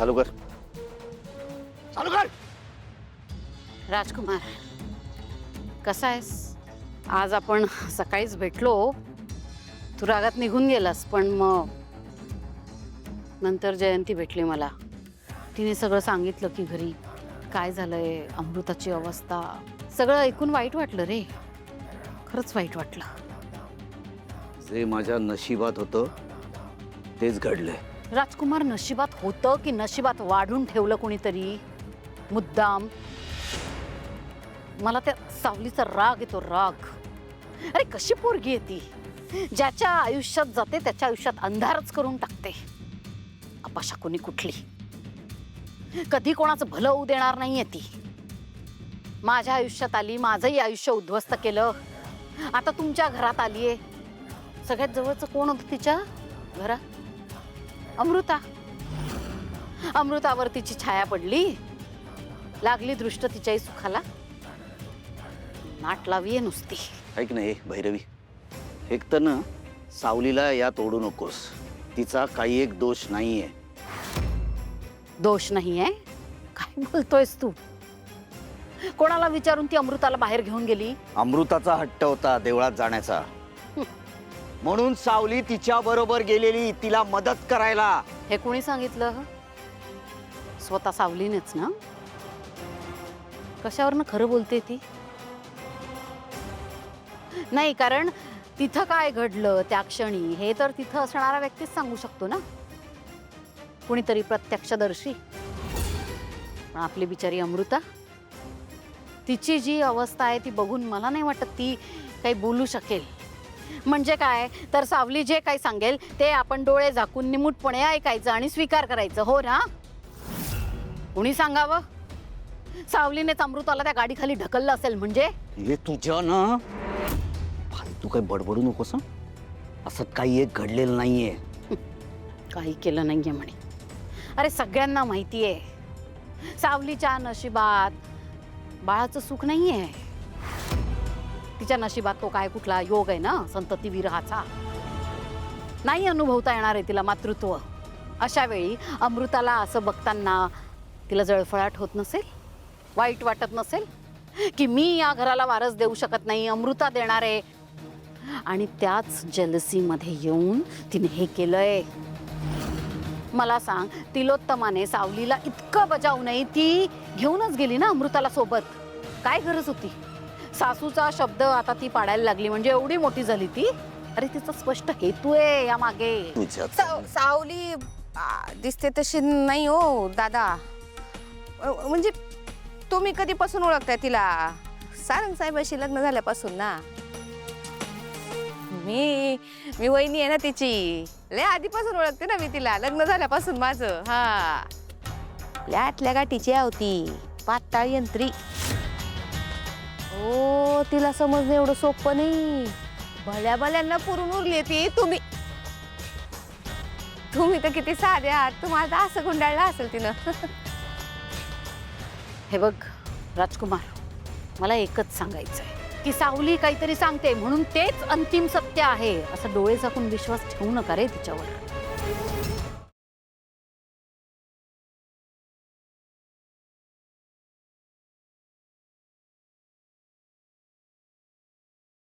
चालू कर, चालू कर. राजकुमार, कसा आहेस? आज आपण सकाळीच भेटलो. तू रागात निघून गेलास, पण मग नंतर जयंती भेटली मला. तिने सगळं सांगितलं की घरी काय झालंय, अमृताची अवस्था. सगळं ऐकून वाईट वाटलं रे, खरंच वाईट वाटलं. जे माझ्या नशिबात होतं तेच घडलंय. राजकुमार, नशिबात होतं की नशिबात वाढून ठेवलं कोणीतरी मुद्दाम? मला त्या सावलीचा राग येतो, राग. अरे कशी पोरगी आहे ती, ज्याच्या आयुष्यात जाते त्याच्या आयुष्यात अंधारच करून टाकते. अपशकुनी कुठली, कधी कोणाचं भलं होऊ देणार नाहीये ती. माझ्या आयुष्यात आली, माझंही आयुष्य उद्ध्वस्त केलं. आता तुमच्या घरात आलीये. सगळ्यात जवळचं कोण होतं तिच्या घरात? अमृता. अमृतावर तिची छाया पडली, लागली दृष्ट तिच्याही सुखाला. नाट लावीये नुसती. ऐक नाही भैरवी, एक तर ना सावलीला यात ओढू नकोस. तिचा काही एक दोष नाहीये. दोष नाहीये? काय बोलतोयस तू? कोणाला विचारून ती अमृताला बाहेर घेऊन गेली? अमृताचा हट्ट होता देवळात जाण्याचा, म्हणून सावली तिच्या बरोबर गेलेली तिला मदत करायला. हे कोणी सांगितलं? स्वतः सावलीनेच ना? कशावरनं खरं बोलते ती? नाही, कारण तिथं काय घडलं त्या क्षणी हे तर तिथं असणारा व्यक्तीच सांगू शकतो ना, कुणीतरी प्रत्यक्षदर्शी. पण आपली बिचारी अमृता, तिची जी अवस्था आहे ती बघून मला नाही वाटत ती काही बोलू शकेल. म्हणजे काय तर सावली जे काही सांगेल ते आपण डोळे झाकून निमूटपणे ऐकायचं आणि स्वीकार करायचं, हो ना? कुणी सांगावं? सावलीनेच अमृताला त्या गाडीखाली ढकललं असेल म्हणजे? हे तुझ्या ना फालतू काही बडबडू नकोस. असं काही एक घडलेलं नाहीये. काही केलं नाहीये म्हणे. अरे सगळ्यांना माहितीये सावलीच्या नशिबात बाळाचं सुख नाहीये. तिच्या नशिबात तो काय कुठला योग आहे ना, संतती विरहाचा. नाही अनुभवता येणार आहे तिला मातृत्व. अशा वेळी अमृताला असं बघताना तिला जळफळाट होत नसेल, वाईट वाटत नसेल की मी या घराला वारस देऊ शकत नाही, अमृता देणार आहे. आणि त्याच जेलसीमध्ये येऊन तिने हे केलंय. मला सांग, तिलोत्तमाने सावलीला इतकं बजावूनही ती घेऊनच गेली ना अमृताला सोबत. काय गरज होती? सासूचा शब्द आता ती पाडायला लागली म्हणजे एवढी मोठी झाली ती. अरे तिचा स्पष्ट हेतू आहे या मागे. सावली दिसते तशी नाही हो दादा. म्हणजे तुम्ही कधीपासून ओळखताय तिला? सारंग साहेबाशी लग्न झाल्यापासून ना. मी वहिनी आहे ना तिची. लय आधीपासून ओळखते ना मी तिला, लग्न झाल्यापासून माझं. हा, आतल्या गाठीची होती, पाताळ यंत्री. हो, तिला समजणं एवढं सोपं नाही. भल्या भल्यांना पुरून उरली ती. तुम्ही तर किती साधे आहात, तुम्हाला तर असं गुंडाळलं असेल तिनं. हे बघ राजकुमार, मला एकच सांगायचंय की सावली काहीतरी सांगते म्हणून तेच अंतिम सत्य आहे असं डोळे झाकून विश्वास ठेवू नका रे तिच्यावर.